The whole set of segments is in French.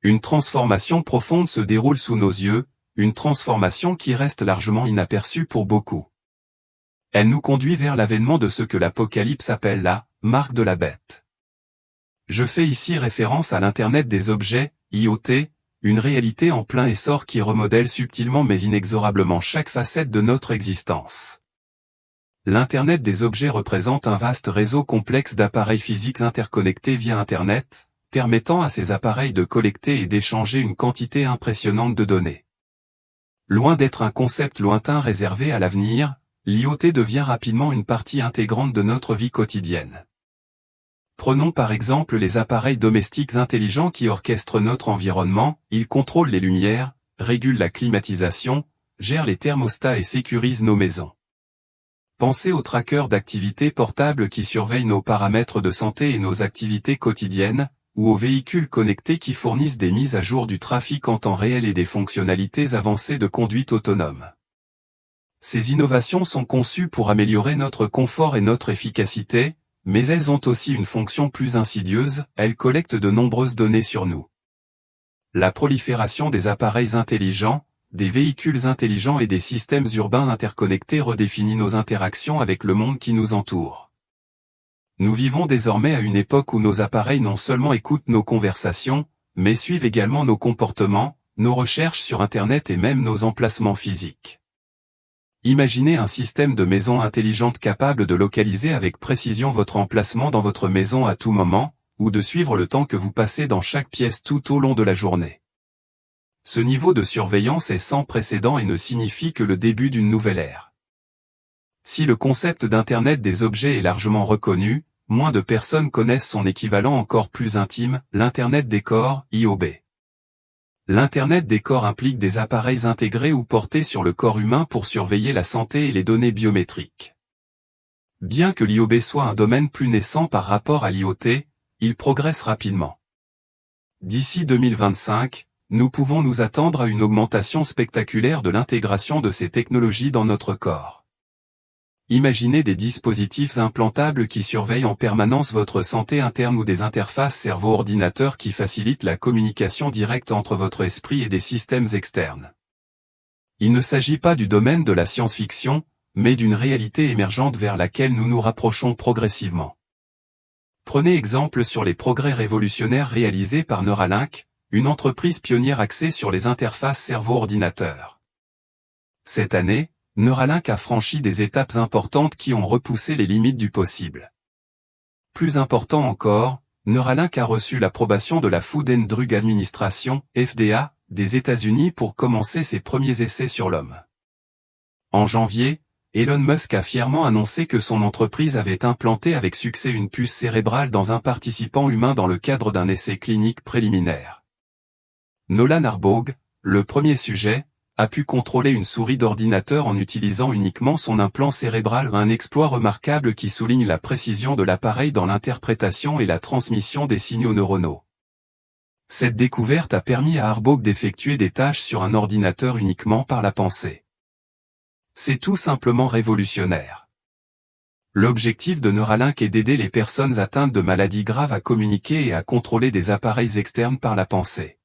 Une transformation profonde se déroule sous nos yeux, une transformation qui reste largement inaperçue pour beaucoup. Elle nous conduit vers l'avènement de ce que l'Apocalypse appelle la « marque de la bête ». Je fais ici référence à l'Internet des objets, IoT, une réalité en plein essor qui remodèle subtilement mais inexorablement chaque facette de notre existence. L'Internet des objets représente un vaste réseau complexe d'appareils physiques interconnectés via Internet, permettant à ces appareils de collecter et d'échanger une quantité impressionnante de données. Loin d'être un concept lointain réservé à l'avenir, l'IoT devient rapidement une partie intégrante de notre vie quotidienne. Prenons par exemple les appareils domestiques intelligents qui orchestrent notre environnement, ils contrôlent les lumières, régulent la climatisation, gèrent les thermostats et sécurisent nos maisons. Pensez aux trackers d'activités portables qui surveillent nos paramètres de santé et nos activités quotidiennes, ou aux véhicules connectés qui fournissent des mises à jour du trafic en temps réel et des fonctionnalités avancées de conduite autonome. Ces innovations sont conçues pour améliorer notre confort et notre efficacité, mais elles ont aussi une fonction plus insidieuse, elles collectent de nombreuses données sur nous. La prolifération des appareils intelligents, des véhicules intelligents et des systèmes urbains interconnectés redéfinit nos interactions avec le monde qui nous entoure. Nous vivons désormais à une époque où nos appareils non seulement écoutent nos conversations, mais suivent également nos comportements, nos recherches sur Internet et même nos emplacements physiques. Imaginez un système de maison intelligente capable de localiser avec précision votre emplacement dans votre maison à tout moment, ou de suivre le temps que vous passez dans chaque pièce tout au long de la journée. Ce niveau de surveillance est sans précédent et ne signifie que le début d'une nouvelle ère. Si le concept d'Internet des objets est largement reconnu, moins de personnes connaissent son équivalent encore plus intime, l'Internet des corps, IoB. L'Internet des corps implique des appareils intégrés ou portés sur le corps humain pour surveiller la santé et les données biométriques. Bien que l'IoB soit un domaine plus naissant par rapport à l'IoT, il progresse rapidement. D'ici 2025, nous pouvons nous attendre à une augmentation spectaculaire de l'intégration de ces technologies dans notre corps. Imaginez des dispositifs implantables qui surveillent en permanence votre santé interne ou des interfaces cerveau-ordinateur qui facilitent la communication directe entre votre esprit et des systèmes externes. Il ne s'agit pas du domaine de la science-fiction, mais d'une réalité émergente vers laquelle nous nous rapprochons progressivement. Prenez exemple sur les progrès révolutionnaires réalisés par Neuralink, une entreprise pionnière axée sur les interfaces cerveau-ordinateur. Cette année, Neuralink a franchi des étapes importantes qui ont repoussé les limites du possible. Plus important encore, Neuralink a reçu l'approbation de la Food and Drug Administration, FDA, des États-Unis pour commencer ses premiers essais sur l'homme. En janvier, Elon Musk a fièrement annoncé que son entreprise avait implanté avec succès une puce cérébrale dans un participant humain dans le cadre d'un essai clinique préliminaire. Nolan Arboug, le premier sujet, a pu contrôler une souris d'ordinateur en utilisant uniquement son implant cérébral, un exploit remarquable qui souligne la précision de l'appareil dans l'interprétation et la transmission des signaux neuronaux. Cette découverte a permis à Arboug d'effectuer des tâches sur un ordinateur uniquement par la pensée. C'est tout simplement révolutionnaire. L'objectif de Neuralink est d'aider les personnes atteintes de maladies graves à communiquer et à contrôler des appareils externes par la pensée.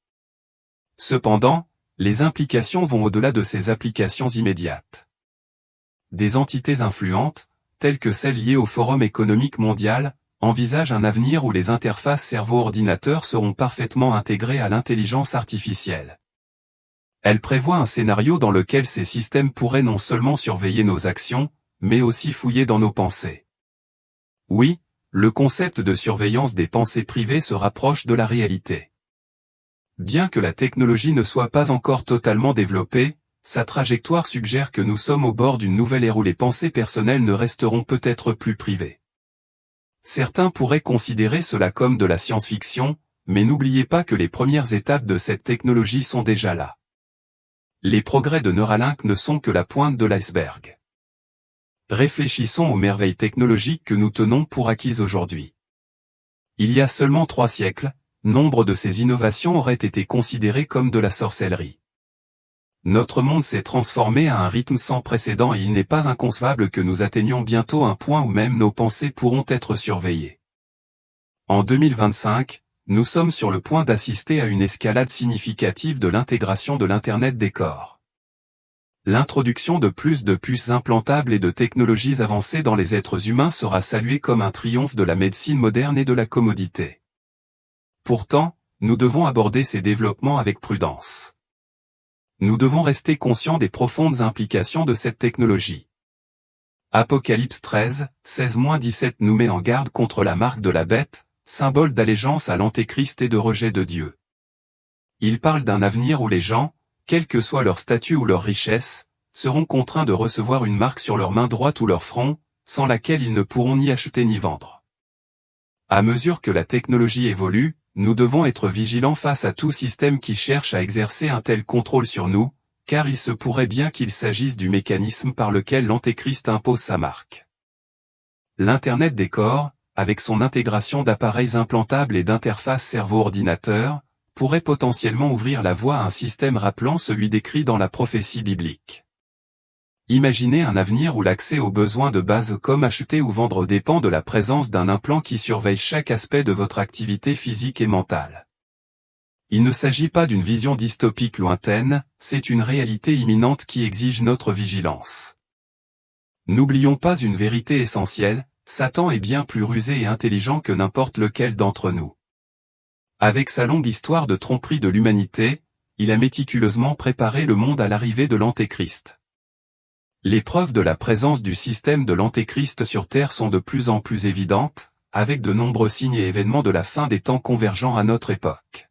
Cependant, les implications vont au-delà de ces applications immédiates. Des entités influentes, telles que celles liées au Forum économique mondial, envisagent un avenir où les interfaces cerveau-ordinateur seront parfaitement intégrées à l'intelligence artificielle. Elles prévoient un scénario dans lequel ces systèmes pourraient non seulement surveiller nos actions, mais aussi fouiller dans nos pensées. Oui, le concept de surveillance des pensées privées se rapproche de la réalité. Bien que la technologie ne soit pas encore totalement développée, sa trajectoire suggère que nous sommes au bord d'une nouvelle ère où les pensées personnelles ne resteront peut-être plus privées. Certains pourraient considérer cela comme de la science-fiction, mais n'oubliez pas que les premières étapes de cette technologie sont déjà là. Les progrès de Neuralink ne sont que la pointe de l'iceberg. Réfléchissons aux merveilles technologiques que nous tenons pour acquises aujourd'hui. Il y a seulement 3 siècles, nombre de ces innovations auraient été considérées comme de la sorcellerie. Notre monde s'est transformé à un rythme sans précédent et il n'est pas inconcevable que nous atteignions bientôt un point où même nos pensées pourront être surveillées. En 2025, nous sommes sur le point d'assister à une escalade significative de l'intégration de l'Internet des corps. L'introduction de plus de puces implantables et de technologies avancées dans les êtres humains sera saluée comme un triomphe de la médecine moderne et de la commodité. Pourtant, nous devons aborder ces développements avec prudence. Nous devons rester conscients des profondes implications de cette technologie. Apocalypse 13, 16-17 nous met en garde contre la marque de la bête, symbole d'allégeance à l'antéchrist et de rejet de Dieu. Il parle d'un avenir où les gens, quel que soit leur statut ou leur richesse, seront contraints de recevoir une marque sur leur main droite ou leur front, sans laquelle ils ne pourront ni acheter ni vendre. À mesure que la technologie évolue, nous devons être vigilants face à tout système qui cherche à exercer un tel contrôle sur nous, car il se pourrait bien qu'il s'agisse du mécanisme par lequel l'antéchrist impose sa marque. L'Internet des corps, avec son intégration d'appareils implantables et d'interfaces cerveau-ordinateur, pourrait potentiellement ouvrir la voie à un système rappelant celui décrit dans la prophétie biblique. Imaginez un avenir où l'accès aux besoins de base comme acheter ou vendre dépend de la présence d'un implant qui surveille chaque aspect de votre activité physique et mentale. Il ne s'agit pas d'une vision dystopique lointaine, c'est une réalité imminente qui exige notre vigilance. N'oublions pas une vérité essentielle, Satan est bien plus rusé et intelligent que n'importe lequel d'entre nous. Avec sa longue histoire de tromperie de l'humanité, il a méticuleusement préparé le monde à l'arrivée de l'Antéchrist. Les preuves de la présence du système de l'Antéchrist sur Terre sont de plus en plus évidentes, avec de nombreux signes et événements de la fin des temps convergeant à notre époque.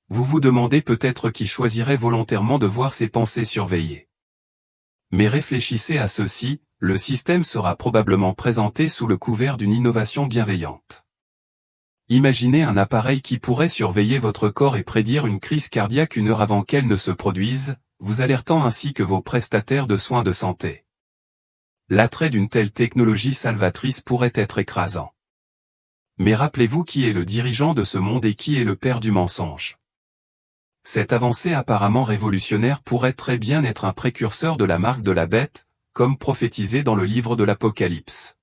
Vous vous demandez peut-être qui choisirait volontairement de voir ses pensées surveillées. Mais réfléchissez à ceci, le système sera probablement présenté sous le couvert d'une innovation bienveillante. Imaginez un appareil qui pourrait surveiller votre corps et prédire une crise cardiaque une heure avant qu'elle ne se produise, vous alertant ainsi que vos prestataires de soins de santé. L'attrait d'une telle technologie salvatrice pourrait être écrasant. Mais rappelez-vous qui est le dirigeant de ce monde et qui est le père du mensonge. Cette avancée apparemment révolutionnaire pourrait très bien être un précurseur de la marque de la bête, comme prophétisé dans le livre de l'Apocalypse.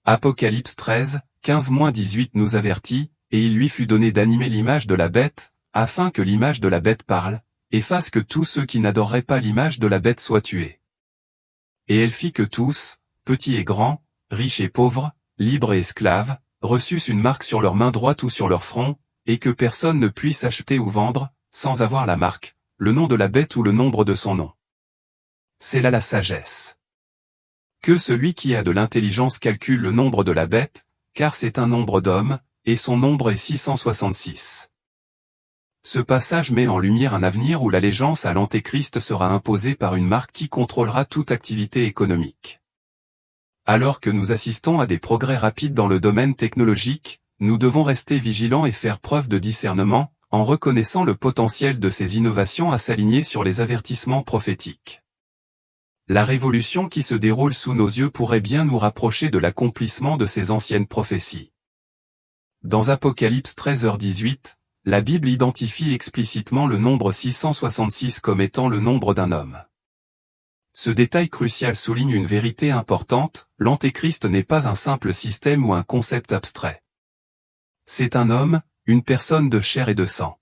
Apocalypse 13, 15-18 nous avertit, et il lui fut donné d'animer l'image de la bête, afin que l'image de la bête parle, et fasse que tous ceux qui n'adoreraient pas l'image de la bête soient tués. Et elle fit que tous, petits et grands, riches et pauvres, libres et esclaves, reçussent une marque sur leur main droite ou sur leur front, et que personne ne puisse acheter ou vendre, sans avoir la marque, le nom de la bête ou le nombre de son nom. C'est là la sagesse. Que celui qui a de l'intelligence calcule le nombre de la bête, car c'est un nombre d'hommes, et son nombre est 666. Ce passage met en lumière un avenir où l'allégeance à l'Antéchrist sera imposée par une marque qui contrôlera toute activité économique. Alors que nous assistons à des progrès rapides dans le domaine technologique, nous devons rester vigilants et faire preuve de discernement, en reconnaissant le potentiel de ces innovations à s'aligner sur les avertissements prophétiques. La révolution qui se déroule sous nos yeux pourrait bien nous rapprocher de l'accomplissement de ces anciennes prophéties. Dans Apocalypse 13h18, la Bible identifie explicitement le nombre 666 comme étant le nombre d'un homme. Ce détail crucial souligne une vérité importante, l'Antéchrist n'est pas un simple système ou un concept abstrait. C'est un homme, une personne de chair et de sang.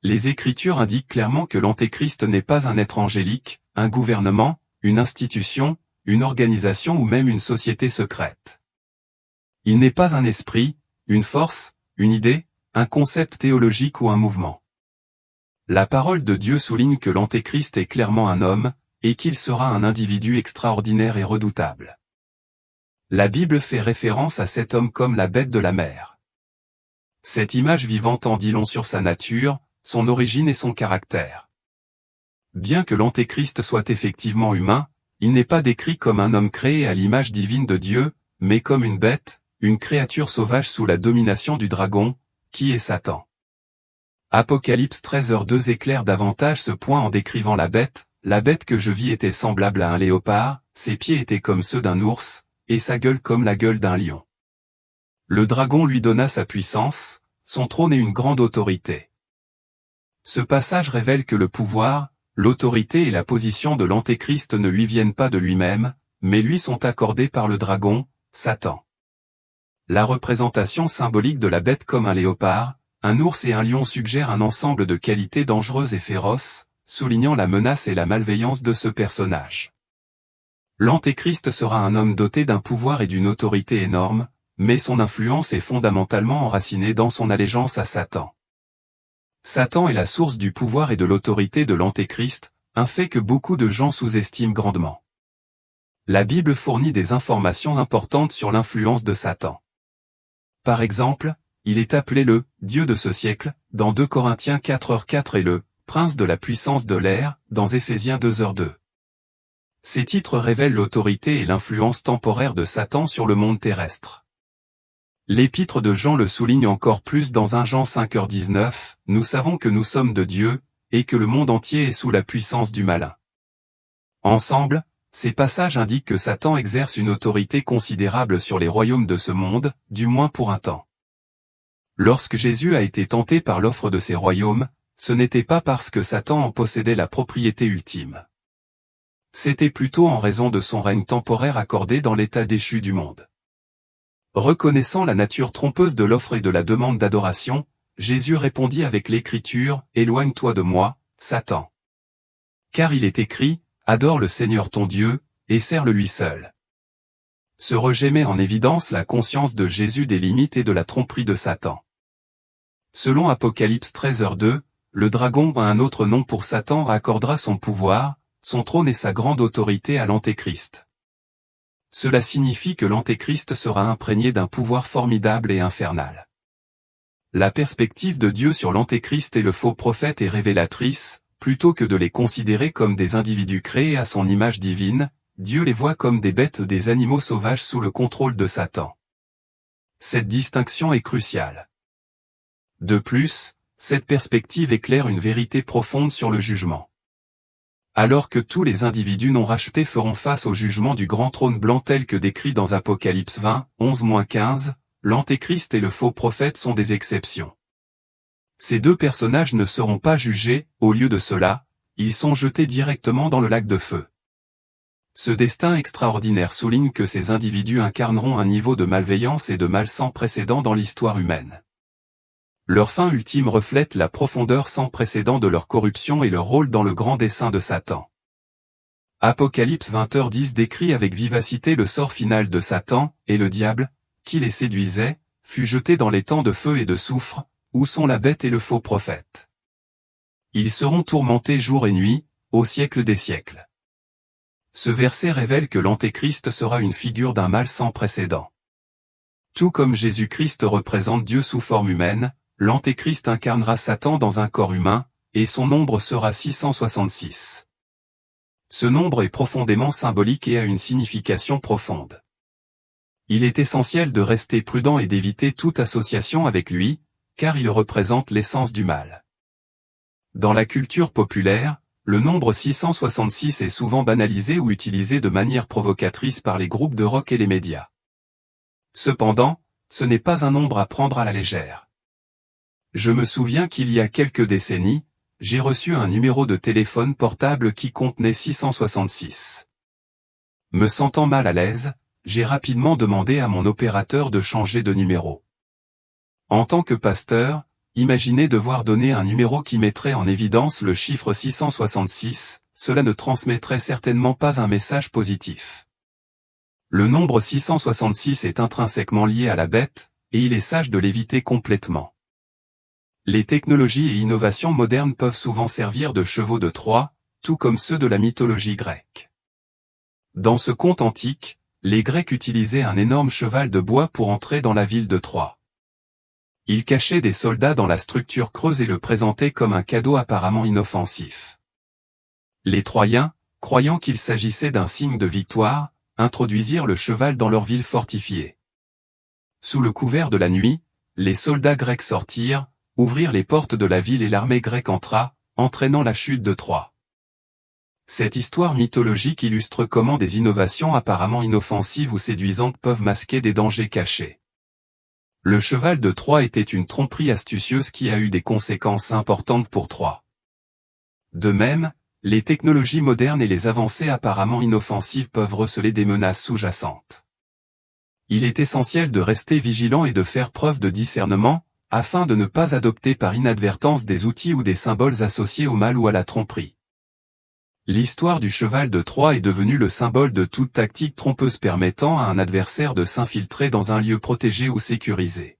Les Écritures indiquent clairement que l'Antéchrist n'est pas un être angélique, un gouvernement, une institution, une organisation ou même une société secrète. Il n'est pas un esprit, une force, une idée, un concept théologique ou un mouvement. La parole de Dieu souligne que l'Antéchrist est clairement un homme, et qu'il sera un individu extraordinaire et redoutable. La Bible fait référence à cet homme comme la bête de la mer. Cette image vivante en dit long sur sa nature, son origine et son caractère. Bien que l'Antéchrist soit effectivement humain, il n'est pas décrit comme un homme créé à l'image divine de Dieu, mais comme une bête, une créature sauvage sous la domination du dragon, qui est Satan. Apocalypse 13h2 éclaire davantage ce point en décrivant la bête que je vis était semblable à un léopard, ses pieds étaient comme ceux d'un ours, et sa gueule comme la gueule d'un lion. Le dragon lui donna sa puissance, son trône et une grande autorité. Ce passage révèle que le pouvoir, l'autorité et la position de l'Antéchrist ne lui viennent pas de lui-même, mais lui sont accordés par le dragon, Satan. La représentation symbolique de la bête comme un léopard, un ours et un lion suggère un ensemble de qualités dangereuses et féroces, soulignant la menace et la malveillance de ce personnage. L'Antéchrist sera un homme doté d'un pouvoir et d'une autorité énorme, mais son influence est fondamentalement enracinée dans son allégeance à Satan. Satan est la source du pouvoir et de l'autorité de l'Antéchrist, un fait que beaucoup de gens sous-estiment grandement. La Bible fournit des informations importantes sur l'influence de Satan. Par exemple, il est appelé le « Dieu de ce siècle » dans 2 Corinthiens 4h4 et le « Prince de la puissance de l'air » dans Éphésiens 2h2. Ces titres révèlent l'autorité et l'influence temporaire de Satan sur le monde terrestre. L'épître de Jean le souligne encore plus dans 1 Jean 5h19, « Nous savons que nous sommes de Dieu, et que le monde entier est sous la puissance du malin. » Ensemble, ces passages indiquent que Satan exerce une autorité considérable sur les royaumes de ce monde, du moins pour un temps. Lorsque Jésus a été tenté par l'offre de ces royaumes, ce n'était pas parce que Satan en possédait la propriété ultime. C'était plutôt en raison de son règne temporaire accordé dans l'état déchu du monde. Reconnaissant la nature trompeuse de l'offre et de la demande d'adoration, Jésus répondit avec l'Écriture, « Éloigne-toi de moi, Satan. Car il est écrit, adore le Seigneur ton Dieu, et sers-le lui seul. » Ce rejet met en évidence la conscience de Jésus des limites et de la tromperie de Satan. Selon Apocalypse 13h2, le dragon a un autre nom pour Satan accordera son pouvoir, son trône et sa grande autorité à l'Antéchrist. Cela signifie que l'Antéchrist sera imprégné d'un pouvoir formidable et infernal. La perspective de Dieu sur l'Antéchrist et le faux prophète est révélatrice, plutôt que de les considérer comme des individus créés à son image divine, Dieu les voit comme des bêtes ou des animaux sauvages sous le contrôle de Satan. Cette distinction est cruciale. De plus, cette perspective éclaire une vérité profonde sur le jugement. Alors que tous les individus non rachetés feront face au jugement du grand trône blanc tel que décrit dans Apocalypse 20, 11-15, l'Antéchrist et le faux prophète sont des exceptions. Ces deux personnages ne seront pas jugés, au lieu de cela, ils sont jetés directement dans le lac de feu. Ce destin extraordinaire souligne que ces individus incarneront un niveau de malveillance et de mal sans précédent dans l'histoire humaine. Leur fin ultime reflète la profondeur sans précédent de leur corruption et leur rôle dans le grand dessein de Satan. Apocalypse 20h10 décrit avec vivacité le sort final de Satan, et le diable, qui les séduisait, fut jeté dans les temps de feu et de soufre, où sont la bête et le faux prophète. Ils seront tourmentés jour et nuit, au siècle des siècles. Ce verset révèle que l'Antéchrist sera une figure d'un mal sans précédent. Tout comme Jésus-Christ représente Dieu sous forme humaine, l'Antéchrist incarnera Satan dans un corps humain, et son nombre sera 666. Ce nombre est profondément symbolique et a une signification profonde. Il est essentiel de rester prudent et d'éviter toute association avec lui, car il représente l'essence du mal. Dans la culture populaire, le nombre 666 est souvent banalisé ou utilisé de manière provocatrice par les groupes de rock et les médias. Cependant, ce n'est pas un nombre à prendre à la légère. Je me souviens qu'il y a quelques décennies, j'ai reçu un numéro de téléphone portable qui contenait 666. Me sentant mal à l'aise, j'ai rapidement demandé à mon opérateur de changer de numéro. En tant que pasteur, imaginez devoir donner un numéro qui mettrait en évidence le chiffre 666, cela ne transmettrait certainement pas un message positif. Le nombre 666 est intrinsèquement lié à la bête, et il est sage de l'éviter complètement. Les technologies et innovations modernes peuvent souvent servir de chevaux de Troie, tout comme ceux de la mythologie grecque. Dans ce conte antique, les Grecs utilisaient un énorme cheval de bois pour entrer dans la ville de Troie. Ils cachaient des soldats dans la structure creuse et le présentaient comme un cadeau apparemment inoffensif. Les Troyens, croyant qu'il s'agissait d'un signe de victoire, introduisirent le cheval dans leur ville fortifiée. Sous le couvert de la nuit, les soldats grecs sortirent, ouvrirent les portes de la ville et l'armée grecque entra, entraînant la chute de Troie. Cette histoire mythologique illustre comment des innovations apparemment inoffensives ou séduisantes peuvent masquer des dangers cachés. Le cheval de Troie était une tromperie astucieuse qui a eu des conséquences importantes pour Troie. De même, les technologies modernes et les avancées apparemment inoffensives peuvent receler des menaces sous-jacentes. il est essentiel de rester vigilant et de faire preuve de discernement, afin de ne pas adopter par inadvertance des outils ou des symboles associés au mal ou à la tromperie. L'histoire du cheval de Troie est devenue le symbole de toute tactique trompeuse permettant à un adversaire de s'infiltrer dans un lieu protégé ou sécurisé.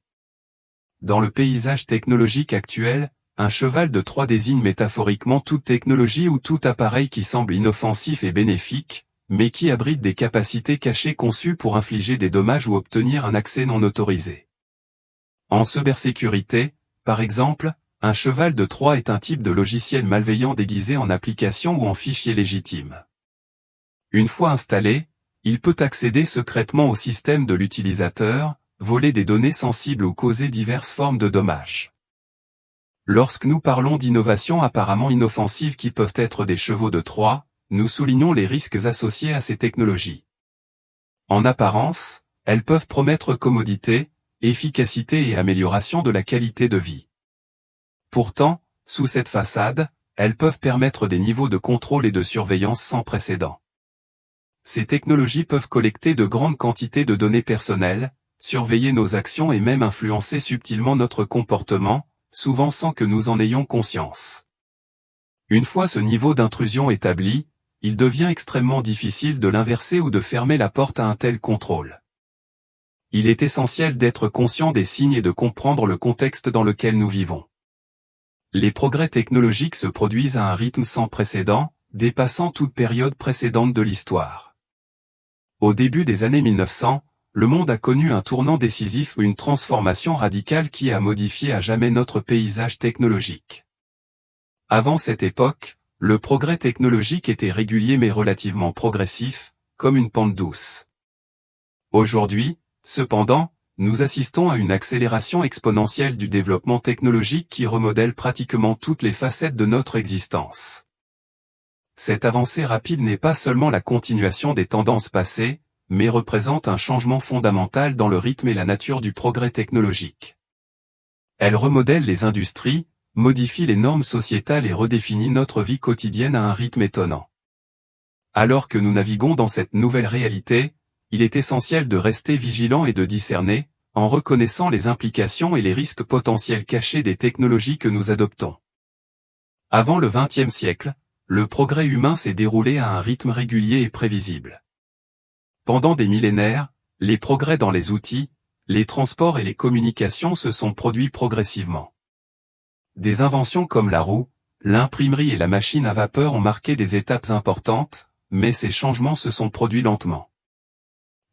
Dans le paysage technologique actuel, un cheval de Troie désigne métaphoriquement toute technologie ou tout appareil qui semble inoffensif et bénéfique, mais qui abrite des capacités cachées conçues pour infliger des dommages ou obtenir un accès non autorisé. En cybersécurité, par exemple, un cheval de Troie est un type de logiciel malveillant déguisé en application ou en fichier légitime. Une fois installé, il peut accéder secrètement au système de l'utilisateur, voler des données sensibles ou causer diverses formes de dommages. Lorsque nous parlons d'innovations apparemment inoffensives qui peuvent être des chevaux de Troie, nous soulignons les risques associés à ces technologies. En apparence, elles peuvent promettre commodité, efficacité et amélioration de la qualité de vie. Pourtant, sous cette façade, elles peuvent permettre des niveaux de contrôle et de surveillance sans précédent. Ces technologies peuvent collecter de grandes quantités de données personnelles, surveiller nos actions et même influencer subtilement notre comportement, souvent sans que nous en ayons conscience. Une fois ce niveau d'intrusion établi, il devient extrêmement difficile de l'inverser ou de fermer la porte à un tel contrôle. Il est essentiel d'être conscient des signes et de comprendre le contexte dans lequel nous vivons. Les progrès technologiques se produisent à un rythme sans précédent, dépassant toute période précédente de l'histoire. Au début des années 1900, le monde a connu un tournant décisif ou une transformation radicale qui a modifié à jamais notre paysage technologique. Avant cette époque, le progrès technologique était régulier mais relativement progressif, comme une pente douce. Aujourd'hui, cependant, nous assistons à une accélération exponentielle du développement technologique qui remodèle pratiquement toutes les facettes de notre existence. Cette avancée rapide n'est pas seulement la continuation des tendances passées, mais représente un changement fondamental dans le rythme et la nature du progrès technologique. Elle remodèle les industries, modifie les normes sociétales et redéfinit notre vie quotidienne à un rythme étonnant. Alors que nous naviguons dans cette nouvelle réalité, il est essentiel de rester vigilant et de discerner, en reconnaissant les implications et les risques potentiels cachés des technologies que nous adoptons. Avant le XXe siècle, le progrès humain s'est déroulé à un rythme régulier et prévisible. Pendant des millénaires, les progrès dans les outils, les transports et les communications se sont produits progressivement. Des inventions comme la roue, l'imprimerie et la machine à vapeur ont marqué des étapes importantes, mais ces changements se sont produits lentement.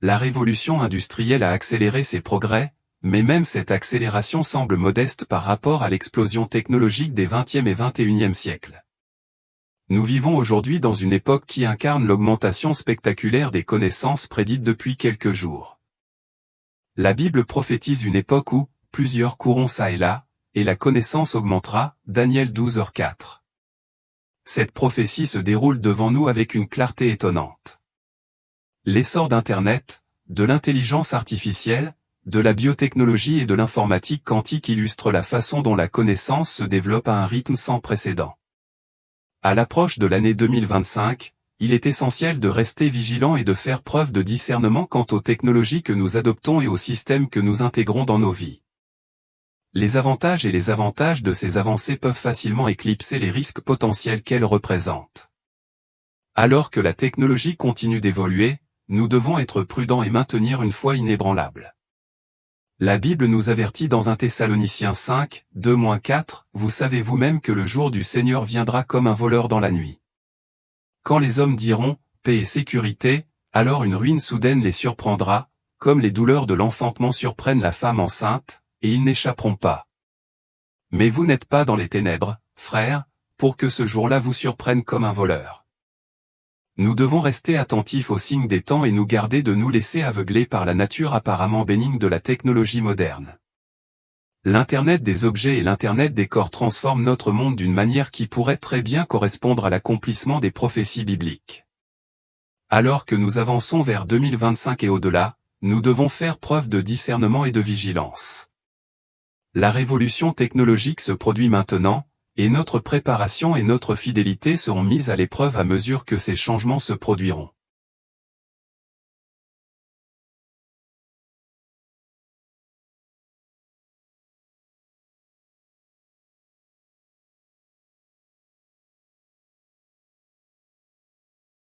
La révolution industrielle a accéléré ces progrès, mais même cette accélération semble modeste par rapport à l'explosion technologique des XXe et XXIe siècles. Nous vivons aujourd'hui dans une époque qui incarne l'augmentation spectaculaire des connaissances prédites depuis quelques jours. La Bible prophétise une époque où « plusieurs courront çà et là », et la connaissance augmentera, Daniel 12h4. Cette prophétie se déroule devant nous avec une clarté étonnante. L'essor d'Internet, de l'intelligence artificielle, de la biotechnologie et de l'informatique quantique illustre la façon dont la connaissance se développe à un rythme sans précédent. À l'approche de l'année 2025, il est essentiel de rester vigilant et de faire preuve de discernement quant aux technologies que nous adoptons et aux systèmes que nous intégrons dans nos vies. Les avantages et les avantages de ces avancées peuvent facilement éclipser les risques potentiels qu'elles représentent. Alors que la technologie continue d'évoluer, nous devons être prudents et maintenir une foi inébranlable. La Bible nous avertit dans 1 Thessaloniciens 5, 2-4, « Vous savez vous-même que le jour du Seigneur viendra comme un voleur dans la nuit. Quand les hommes diront, paix et sécurité, alors une ruine soudaine les surprendra, comme les douleurs de l'enfantement surprennent la femme enceinte, et ils n'échapperont pas. Mais vous n'êtes pas dans les ténèbres, frères, pour que ce jour-là vous surprenne comme un voleur. » Nous devons rester attentifs aux signes des temps et nous garder de nous laisser aveugler par la nature apparemment bénigne de la technologie moderne. L'Internet des objets et l'Internet des corps transforment notre monde d'une manière qui pourrait très bien correspondre à l'accomplissement des prophéties bibliques. Alors que nous avançons vers 2025 et au-delà, nous devons faire preuve de discernement et de vigilance. La révolution technologique se produit maintenant, et notre préparation et notre fidélité seront mises à l'épreuve à mesure que ces changements se produiront.